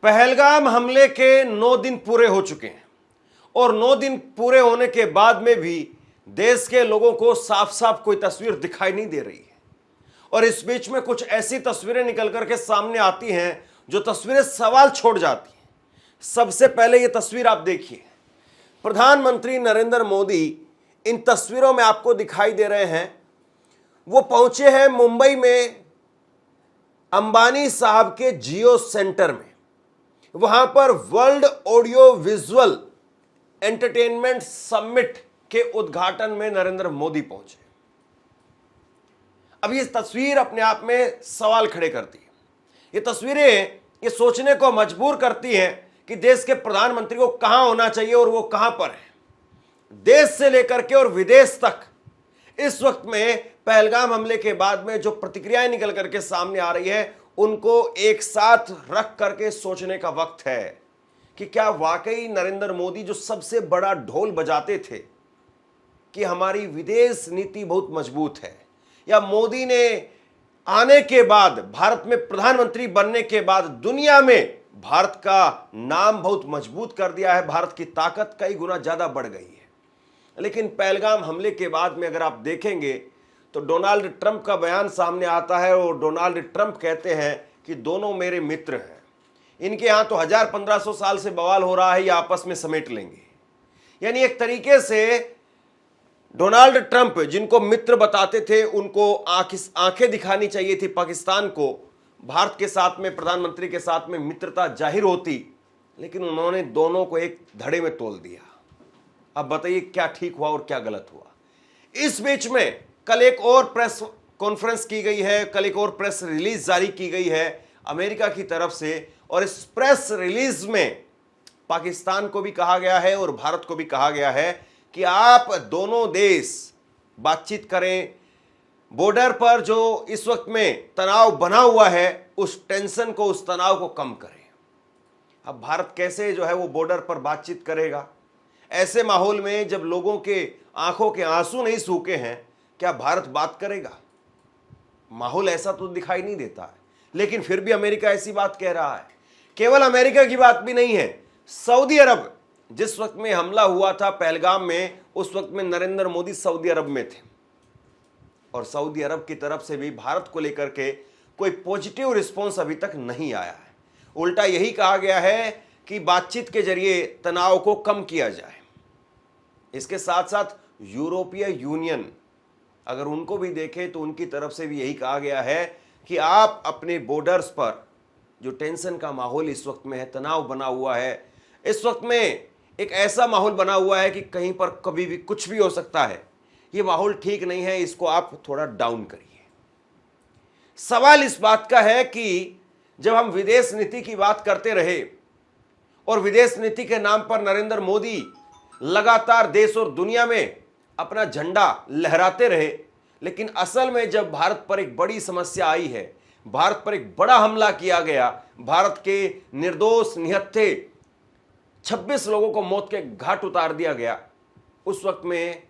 पहलगाम हमले के 9 दिन पूरे हो चुके हैं और 9 दिन पूरे होने के बाद में भी देश के लोगों को साफ साफ कोई तस्वीर दिखाई नहीं दे रही है। और इस बीच में कुछ ऐसी तस्वीरें निकल करके सामने आती हैं जो तस्वीरें सवाल छोड़ जाती हैं। सबसे पहले ये तस्वीर आप देखिए, प्रधानमंत्री नरेंद्र मोदी इन तस्वीरों में आपको दिखाई दे रहे हैं। वो पहुंचे हैं मुंबई में अंबानी साहब के जियो सेंटर में। वहां पर world audio visual entertainment summit के उद्घाटन में नरेंद्र मोदी पहुंचे। अब ये तस्वीर अपने आप में सवाल खड़े करती है। ये तस्वीरें ये सोचने को मजबूर करती हैं कि देश के प्रधानमंत्री को कहां होना चाहिए और वो कहां पर है। देश से लेकर के और विदेश तक इस वक्त में पहलगाम हमले के बाद में जो प्रतिक्रियाएं निकल करके सामने आ रही है, उनको एक साथ रख करके सोचने का वक्त है कि क्या वाकई नरेंद्र मोदी जो सबसे बड़ा ढोल बजाते थे कि हमारी विदेश नीति बहुत मजबूत है, या मोदी ने आने के बाद भारत में प्रधानमंत्री बनने के बाद दुनिया में भारत का नाम बहुत मजबूत कर दिया है, भारत की ताकत कई गुना ज्यादा बढ़ गई है। लेकिन पहलगाम हमले के बाद में अगर आप देखेंगे तो डोनाल्ड ट्रंप का बयान सामने आता है और डोनाल्ड ट्रंप कहते हैं कि दोनों मेरे मित्र हैं, इनके यहां तो 1000-1500 साल से बवाल हो रहा है, ये आपस में समेट लेंगे। यानी एक तरीके से डोनाल्ड ट्रंप जिनको मित्र बताते थे, उनको आंखें दिखानी चाहिए थी पाकिस्तान को, भारत के साथ में प्रधानमंत्री के साथ में मित्रता जाहिर होती, लेकिन उन्होंने दोनों को एक धड़े में तोल दिया। अब बताइए क्या ठीक हुआ और क्या गलत हुआ। इस बीच में कल एक और प्रेस कॉन्फ्रेंस की गई है, कल एक और प्रेस रिलीज जारी की गई है अमेरिका की तरफ से, और इस प्रेस रिलीज में पाकिस्तान को भी कहा गया है और भारत को भी कहा गया है कि आप दोनों देश बातचीत करें, बॉर्डर पर जो इस वक्त में तनाव बना हुआ है उस टेंशन को, उस तनाव को कम करें। अब भारत कैसे जो है वो बॉर्डर पर बातचीत करेगा ऐसे माहौल में जब लोगों के आंखों के आंसू नहीं सूखे हैं? क्या भारत बात करेगा? माहौल ऐसा तो दिखाई नहीं देता है, लेकिन फिर भी अमेरिका ऐसी बात कह रहा है। केवल अमेरिका की बात भी नहीं है, सऊदी अरब जिस वक्त में हमला हुआ था पहलगाम में, उस वक्त में नरेंद्र मोदी सऊदी अरब में थे और सऊदी अरब की तरफ से भी भारत को लेकर के कोई पॉजिटिव रिस्पॉन्स अभी तक नहीं आया है। उल्टा यही कहा गया है कि बातचीत के जरिए तनाव को कम किया जाए। इसके साथ साथ यूरोपीय यूनियन अगर उनको भी देखें तो उनकी तरफ से भी यही कहा गया है कि आप अपने बॉर्डर्स पर जो टेंशन का माहौल इस वक्त में है, तनाव बना हुआ है, इस वक्त में एक ऐसा माहौल बना हुआ है कि कहीं पर कभी भी कुछ भी हो सकता है, ये माहौल ठीक नहीं है, इसको आप थोड़ा डाउन करिए। सवाल इस बात का है कि जब हम विदेश नीति की बात करते रहे और विदेश नीति के नाम पर नरेंद्र मोदी लगातार देश और दुनिया में अपना झंडा लहराते रहे, लेकिन असल में जब भारत पर एक बड़ी समस्या आई है, भारत पर एक बड़ा हमला किया गया, भारत के निर्दोष निहत्थे 26 लोगों को मौत के घाट उतार दिया गया, उस वक्त में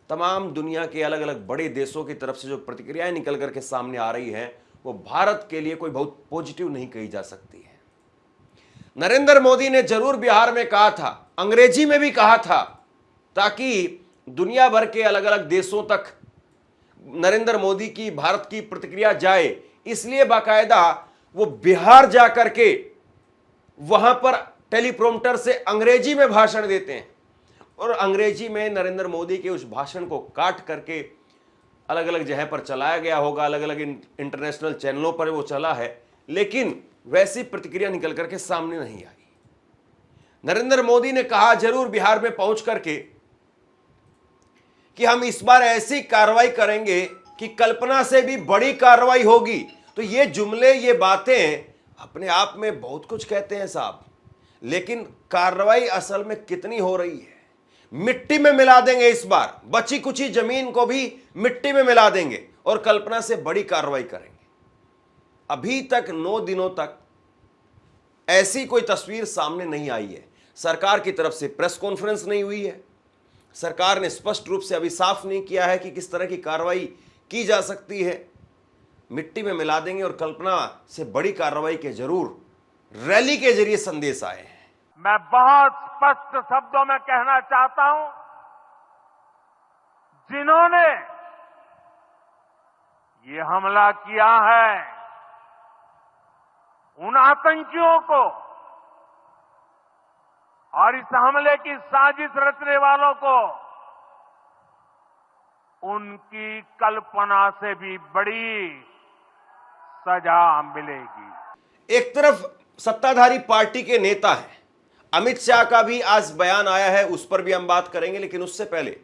तमाम दुनिया के अलग अलग बड़े देशों की तरफ से जो प्रतिक्रियाएं निकल करके सामने आ रही हैं, वो भारत के लिए कोई बहुत पॉजिटिव नहीं कही जा सकती है। नरेंद्र मोदी ने जरूर बिहार में कहा था, अंग्रेजी में भी कहा था, ताकि दुनिया भर के अलग अलग देशों तक नरेंद्र मोदी की भारत की प्रतिक्रिया जाए, इसलिए बाकायदा वो बिहार जाकर के वहां पर टेलीप्रॉम्प्टर से अंग्रेजी में भाषण देते हैं और अंग्रेजी में नरेंद्र मोदी के उस भाषण को काट करके अलग अलग जगह पर चलाया गया होगा, अलग अलग इंटरनेशनल चैनलों पर वो चला है, लेकिन वैसी प्रतिक्रिया निकल करके सामने नहीं आई। नरेंद्र मोदी ने कहा जरूर बिहार में पहुंच करके कि हम इस बार ऐसी कार्रवाई करेंगे कि कल्पना से भी बड़ी कार्रवाई होगी। तो ये जुमले, ये बातें अपने आप में बहुत कुछ कहते हैं साहब, लेकिन कार्रवाई असल में कितनी हो रही है? मिट्टी में मिला देंगे इस बार, बची कुची जमीन को भी मिट्टी में मिला देंगे और कल्पना से बड़ी कार्रवाई करेंगे। अभी तक 9 दिनों तक ऐसी कोई तस्वीर सामने नहीं आई है। सरकार की तरफ से प्रेस कॉन्फ्रेंस नहीं हुई है, सरकार ने स्पष्ट रूप से अभी साफ नहीं किया है कि किस तरह की कार्रवाई की जा सकती है। मिट्टी में मिला देंगे और कल्पना से बड़ी कार्रवाई के जरूर रैली के जरिए संदेश आए हैं। मैं बहुत स्पष्ट शब्दों में कहना चाहता हूं, जिन्होंने ये हमला किया है, उन आतंकियों को और इस हमले की साजिश रचने वालों को उनकी कल्पना से भी बड़ी सजा मिलेगी। एक तरफ सत्ताधारी पार्टी के नेता हैं, अमित शाह का भी आज बयान आया है, उस पर भी हम बात करेंगे, लेकिन उससे पहले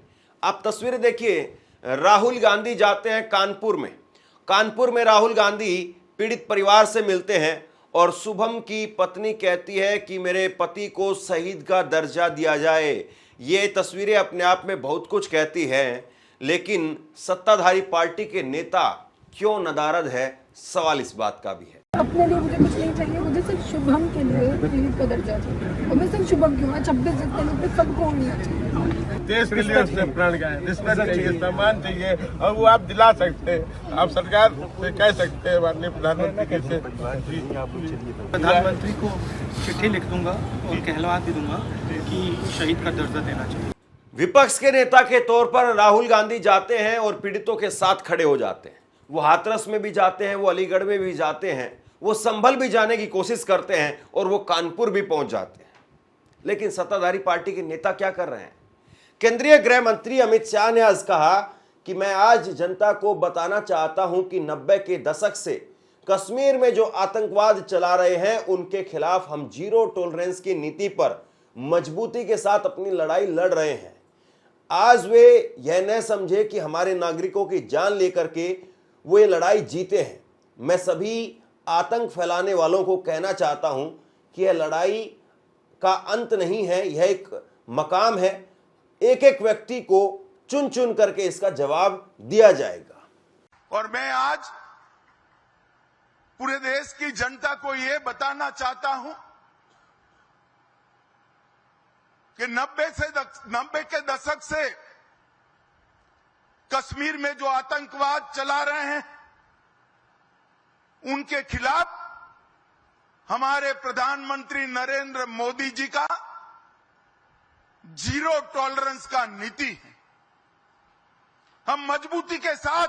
आप तस्वीरें देखिए। राहुल गांधी जाते हैं कानपुर में राहुल गांधी पीड़ित परिवार से मिलते हैं और शुभम की पत्नी कहती है कि मेरे पति को शहीद का दर्जा दिया जाए। ये तस्वीरें अपने आप में बहुत कुछ कहती हैं, लेकिन सत्ताधारी पार्टी के नेता क्यों नदारद है, सवाल इस बात का भी है। अपने लिए मुझे कुछ नहीं चाहिए, मुझे सिर्फ शुभम के लिए शहीद का दर्जा चाहिए। और मैं सिर्फ शुभम क्यों, 26 जनवरी पे सबको होना चाहिए। देश के लिए उसने प्राण गए, रिस्पेक्ट चाहिए, सम्मान चाहिए, और वो आप दिला सकते हैं। आप सरकार से कह सकते हैं, माननीय प्रधानमंत्री से। प्रधानमंत्री को चिट्ठी लिख दूंगा और कहलवा भी दूंगा कि शहीद का दर्जा देना चाहिए। विपक्ष के नेता के तौर पर राहुल गांधी जाते हैं और पीड़ितों के साथ खड़े हो जाते हैं। वो हाथरस में भी जाते हैं, वो अलीगढ़ में भी जाते हैं, वो संभल भी जाने की कोशिश करते हैं और वो कानपुर भी पहुंच जाते हैं। लेकिन सत्ताधारी पार्टी के नेता क्या कर रहे हैं? केंद्रीय गृह मंत्री अमित शाह ने आज कहा कि मैं आज जनता को बताना चाहता हूं कि 90 के दशक से कश्मीर में जो आतंकवाद चला रहे हैं, उनके खिलाफ हम जीरो टॉलरेंस की नीति पर मजबूती के साथ अपनी लड़ाई लड़ रहे हैं। आज वे यह न समझे कि हमारे नागरिकों की जान लेकर के वो ये लड़ाई जीते हैं। मैं सभी आतंक फैलाने वालों को कहना चाहता हूं कि यह लड़ाई का अंत नहीं है, यह एक मकाम है। एक एक व्यक्ति को चुन चुन करके इसका जवाब दिया जाएगा। और मैं आज पूरे देश की जनता को यह बताना चाहता हूं कि 90 के दशक से कश्मीर में जो आतंकवाद चला रहे हैं, उनके खिलाफ हमारे प्रधानमंत्री नरेंद्र मोदी जी का जीरो टॉलरेंस का नीति है। हम मजबूती के साथ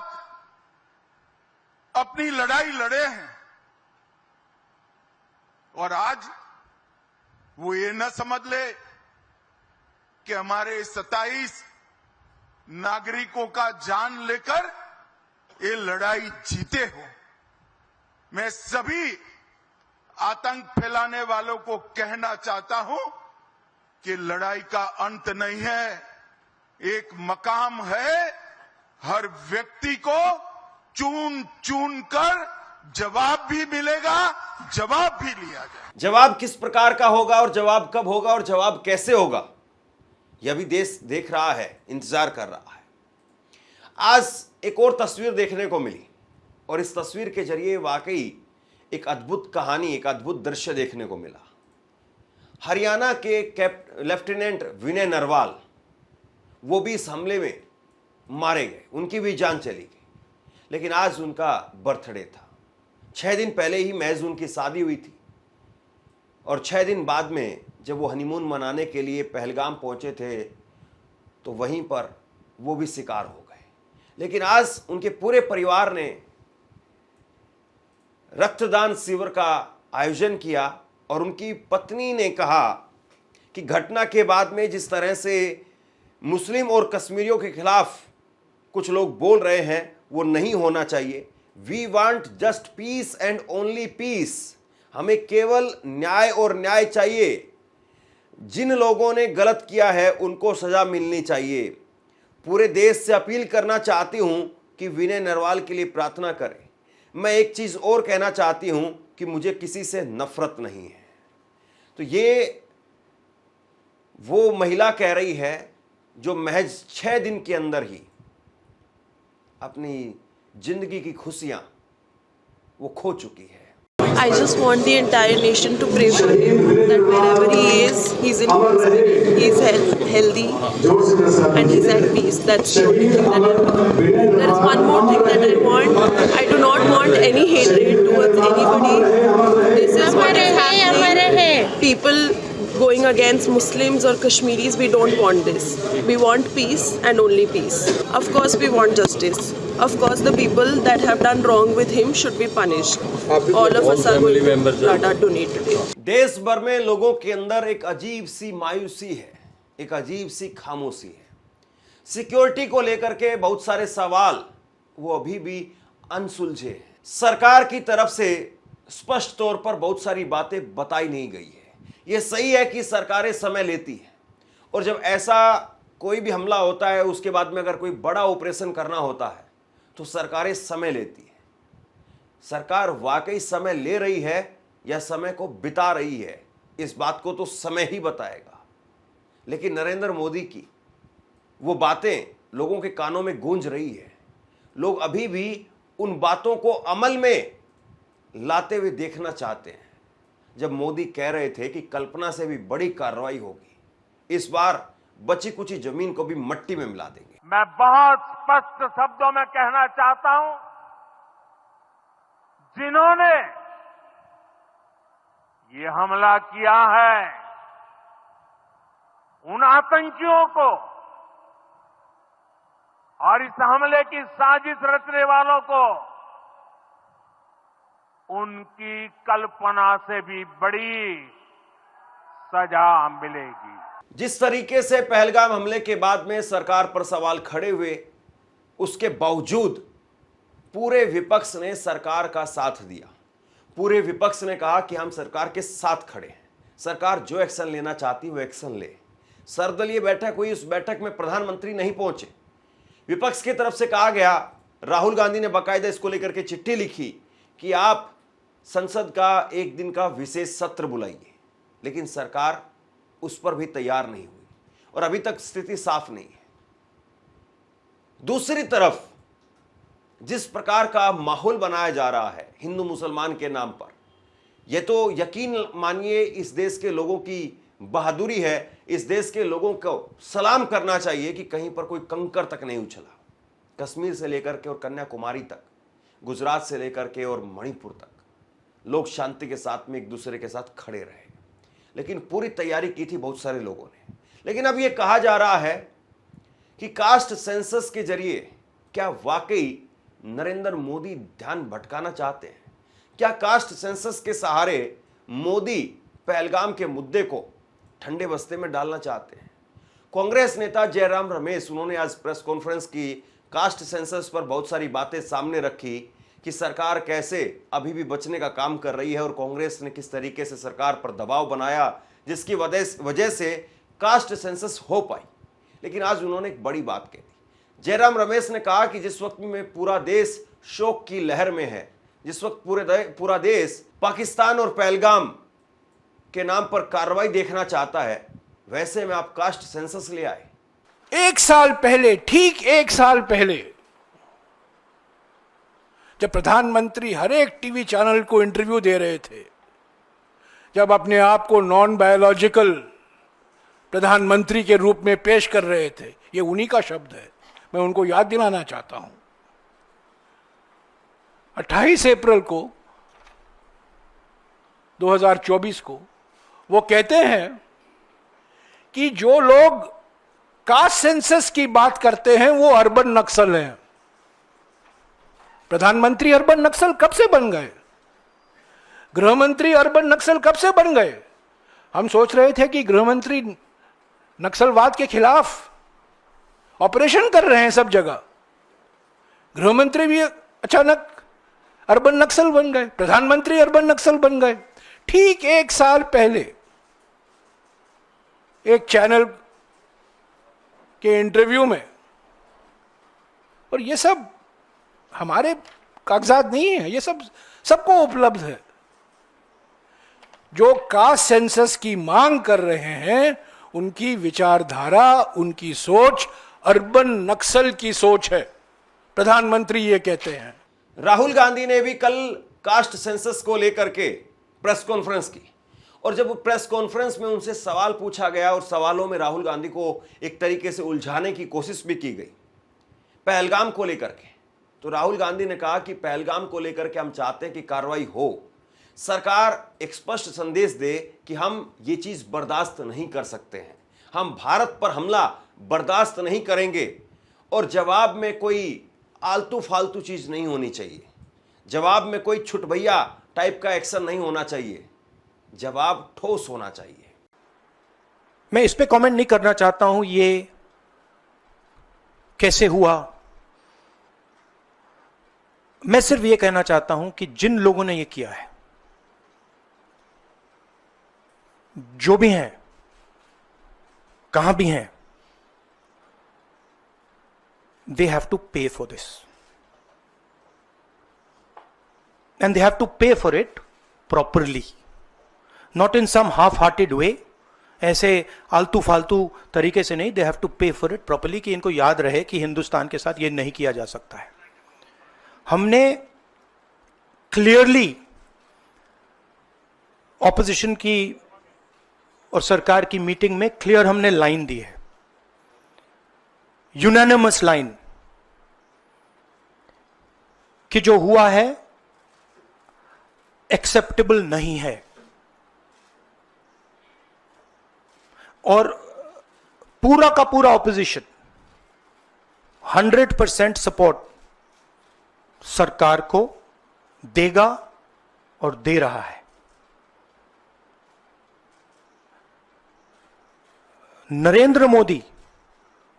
अपनी लड़ाई लड़े हैं और आज वो ये न समझ ले कि हमारे 27 नागरिकों का जान लेकर ये लड़ाई जीते हो। मैं सभी आतंक फैलाने वालों को कहना चाहता हूं कि लड़ाई का अंत नहीं है, एक मकाम है। हर व्यक्ति को चुन चुन कर जवाब भी मिलेगा, जवाब भी लिया जाए। जवाब किस प्रकार का होगा और जवाब कब होगा और जवाब कैसे होगा, यह भी देश देख रहा है, इंतजार कर रहा है। आज एक और तस्वीर देखने को मिली और इस तस्वीर के जरिए वाकई एक अद्भुत कहानी, एक अद्भुत दृश्य देखने को मिला। हरियाणा के लेफ्टिनेंट विनय नरवाल, वो भी इस हमले में मारे गए, उनकी भी जान चली गई। लेकिन आज उनका बर्थडे था। 6 दिन पहले ही महज उनकी शादी हुई थी और 6 दिन बाद में जब वो हनीमून मनाने के लिए पहलगाम पहुंचे थे तो वहीं पर वो भी शिकार हो गए। लेकिन आज उनके पूरे परिवार ने रक्तदान शिविर का आयोजन किया और उनकी पत्नी ने कहा कि घटना के बाद में जिस तरह से मुस्लिम और कश्मीरियों के खिलाफ कुछ लोग बोल रहे हैं, वो नहीं होना चाहिए। We want just peace and only peace. हमें केवल न्याय और न्याय चाहिए। जिन लोगों ने गलत किया है उनको सजा मिलनी चाहिए। पूरे देश से अपील करना चाहती हूं कि विनय नरवाल के लिए प्रार्थना करें। मैं एक चीज और कहना चाहती हूं कि मुझे किसी से नफरत नहीं है। तो ये वो महिला कह रही है जो महज 6 दिन के अंदर ही अपनी जिंदगी की खुशियां वो खो चुकी है। I just want the entire nation to pray for him, that wherever he is, he's in good spirit, he's healthy, and he's at peace. That's the only thing that I want. There is one more thing that I want. I do not want any hatred towards anybody. This is what is happening. People going against Muslims or Kashmiris, we don't want this. We want peace and only peace. Of course we want justice. Of course the people that have done wrong with him should be punished. All of us are going to blood donate today. देश भर में लोगों के अंदर एक अजीब सी मायूसी है, एक अजीब सी खामोशी है। सिक्योरिटी को लेकर के बहुत सारे सवाल वो अभी भी अनसुलझे हैं। सरकार की तरफ से स्पष्ट तौर पर बहुत सारी बातें बताई नहीं गई है। यह सही है कि सरकारें समय लेती है और जब ऐसा कोई भी हमला होता है उसके बाद में अगर कोई बड़ा ऑपरेशन करना होता है तो सरकारें समय लेती है। सरकार वाकई समय ले रही है या समय को बिता रही है, इस बात को तो समय ही बताएगा। लेकिन नरेंद्र मोदी की वो बातें लोगों के कानों में गूंज रही है। लोग अभी भी उन बातों को अमल में लाते हुए देखना चाहते हैं। जब मोदी कह रहे थे कि कल्पना से भी बड़ी कार्रवाई होगी, इस बार बची कुची जमीन को भी मट्टी में मिला देंगे। मैं बहुत स्पष्ट शब्दों में कहना चाहता हूं, जिन्होंने ये हमला किया है उन आतंकियों को और इस हमले की साजिश रचने वालों को उनकी कल्पना से भी बड़ी सजा मिलेगी। जिस तरीके से पहलगाम हमले के बाद में सरकार पर सवाल खड़े हुए, उसके बावजूद पूरे विपक्ष ने सरकार का साथ दिया। पूरे विपक्ष ने कहा कि हम सरकार के साथ खड़े हैं, सरकार जो एक्शन लेना चाहती वो एक्शन ले। सर्वदलीय बैठक हुई, उस बैठक में प्रधानमंत्री नहीं पहुंचे। विपक्ष की तरफ से कहा गया, राहुल गांधी ने बाकायदा इसको लेकर के चिट्ठी लिखी कि आप संसद का एक दिन का विशेष सत्र बुलाइए, लेकिन सरकार उस पर भी तैयार नहीं हुई और अभी तक स्थिति साफ नहीं है। दूसरी तरफ जिस प्रकार का माहौल बनाया जा रहा है हिंदू मुसलमान के नाम पर, यह तो यकीन मानिए इस देश के लोगों की बहादुरी है। इस देश के लोगों को सलाम करना चाहिए कि कहीं पर कोई कंकर तक नहीं उछला। कश्मीर से लेकर के और कन्याकुमारी तक, गुजरात से लेकर के और मणिपुर तक लोग शांति के साथ में एक दूसरे के साथ खड़े रहे, लेकिन पूरी तैयारी की थी बहुत सारे लोगों ने। लेकिन अब यह कहा जा रहा है कि कास्ट सेंसस के जरिए क्या वाकई नरेंद्र मोदी ध्यान भटकाना चाहते हैं? क्या कास्ट सेंसस के सहारे मोदी पहलगाम के मुद्दे को ठंडे बस्ते में डालना चाहते हैं? कांग्रेस नेता जयराम रमेश, उन्होंने आज प्रेस कॉन्फ्रेंस की, कास्ट सेंसस पर बहुत सारी बातें सामने रखी कि सरकार कैसे अभी भी बचने का काम कर रही है और कांग्रेस ने किस तरीके से सरकार पर दबाव बनाया जिसकी वजह से कास्ट सेंसस हो पाई। लेकिन आज उन्होंने एक बड़ी बात कही। जयराम रमेश ने कहा कि जिस वक्त में पूरा देश शोक की लहर में है, जिस वक्त पूरा देश पाकिस्तान और पहलगाम के नाम पर कार्रवाई देखना चाहता है, वैसे में आप कास्ट सेंसस ले आए। एक साल पहले, ठीक एक साल पहले, जब प्रधानमंत्री हर एक टीवी चैनल को इंटरव्यू दे रहे थे, जब अपने आप को नॉन बायोलॉजिकल प्रधानमंत्री के रूप में पेश कर रहे थे, ये उन्हीं का शब्द है, मैं उनको याद दिलाना चाहता हूं। 28 अप्रैल को 2024 को वो कहते हैं कि जो लोग कास्ट सेंसस की बात करते हैं वो अर्बन नक्सल हैं। प्रधानमंत्री अर्बन नक्सल कब से बन गए? गृहमंत्री अर्बन नक्सल कब से बन गए? हम सोच रहे थे कि गृहमंत्री नक्सलवाद के खिलाफ ऑपरेशन कर रहे हैं सब जगह। गृहमंत्री भी अचानक अर्बन नक्सल बन गए, प्रधानमंत्री अर्बन नक्सल बन गए। ठीक एक साल पहले एक चैनल के इंटरव्यू में, और ये सब हमारे कागजात नहीं है, ये सब सबको उपलब्ध है, जो कास्ट सेंसस की मांग कर रहे हैं उनकी विचारधारा, उनकी सोच अर्बन नक्सल की सोच है। प्रधानमंत्री ये कहते हैं। राहुल गांधी ने भी कल कास्ट सेंसस को लेकर के प्रेस कॉन्फ्रेंस की, और जब प्रेस कॉन्फ्रेंस में उनसे सवाल पूछा गया और सवालों में राहुल गांधी को एक तरीके से उलझाने की कोशिश भी की गई पहलगाम को लेकर के, तो राहुल गांधी ने कहा कि पहलगाम को लेकर के हम चाहते हैं कि कार्रवाई हो, सरकार एक स्पष्ट संदेश दे कि हम ये चीज बर्दाश्त नहीं कर सकते हैं, हम भारत पर हमला बर्दाश्त नहीं करेंगे और जवाब में कोई आलतू फालतू चीज नहीं होनी चाहिए, जवाब में कोई छुटभैया टाइप का एक्शन नहीं होना चाहिए, जवाब ठोस होना चाहिए। मैं इस पे कमेंट नहीं करना चाहता हूं ये कैसे हुआ। मैं सिर्फ ये कहना चाहता हूं कि जिन लोगों ने ये किया है, जो भी हैं, कहां भी हैं, they have to pay for this and they have to pay for it properly, not in some half-hearted way, ऐसे आलतू फालतू तरीके से नहीं। they have to pay for it properly कि इनको याद रहे कि हिंदुस्तान के साथ ये नहीं किया जा सकता है। हमने क्लियरली ऑपोजिशन की और सरकार की मीटिंग में क्लियर हमने लाइन दी है, यूनानिमस लाइन, कि जो हुआ है एक्सेप्टेबल नहीं है और पूरा का पूरा ऑपोजिशन 100% सपोर्ट सरकार को देगा और दे रहा है। नरेंद्र मोदी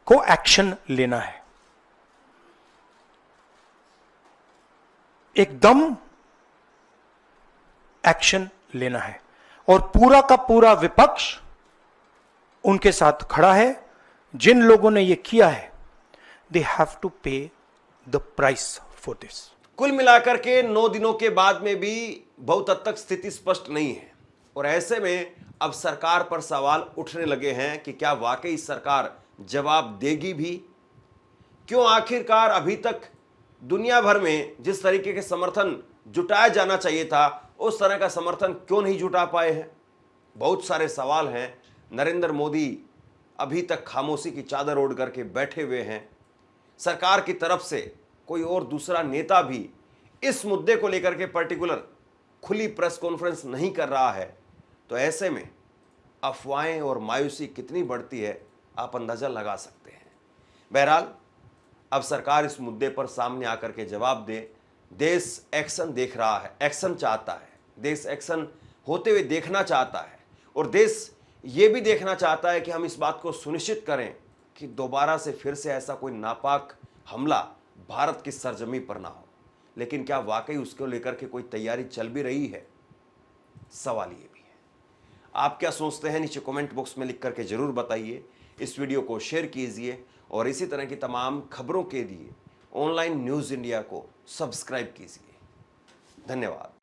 को एक्शन लेना है, एकदम एक्शन लेना है और पूरा का पूरा विपक्ष उनके साथ खड़ा है। जिन लोगों ने यह किया है, दे हैव टू पे द प्राइस फॉर दिस। कुल मिलाकर के 9 दिनों के बाद में भी बहुत हद तक स्थिति स्पष्ट नहीं है और ऐसे में अब सरकार पर सवाल उठने लगे हैं कि क्या वाकई सरकार जवाब देगी भी? क्यों आखिरकार अभी तक दुनिया भर में जिस तरीके के समर्थन जुटाया जाना चाहिए था उस तरह का समर्थन क्यों नहीं जुटा पाए हैं? बहुत सारे सवाल हैं। नरेंद्र मोदी अभी तक खामोशी की चादर ओढ़ करके बैठे हुए हैं। सरकार की तरफ से कोई और दूसरा नेता भी इस मुद्दे को लेकर के पर्टिकुलर खुली प्रेस कॉन्फ्रेंस नहीं कर रहा है। तो ऐसे में अफवाहें और मायूसी कितनी बढ़ती है आप अंदाजा लगा सकते हैं। बहरहाल अब सरकार इस मुद्दे पर सामने आकर के जवाब दे। देश एक्शन देख रहा है, एक्शन चाहता है, देश एक्शन होते हुए देखना चाहता है और देश ये भी देखना चाहता है कि हम इस बात को सुनिश्चित करें कि दोबारा से फिर से ऐसा कोई नापाक हमला भारत की सरजमी पर ना हो। लेकिन क्या वाकई उसको लेकर के कोई तैयारी चल भी रही है? सवाल ये भी है। आप क्या सोचते हैं नीचे कमेंट बॉक्स में लिख करके जरूर बताइए। इस वीडियो को शेयर कीजिए और इसी तरह की तमाम खबरों के लिए ऑनलाइन न्यूज़ इंडिया को सब्सक्राइब कीजिए। धन्यवाद।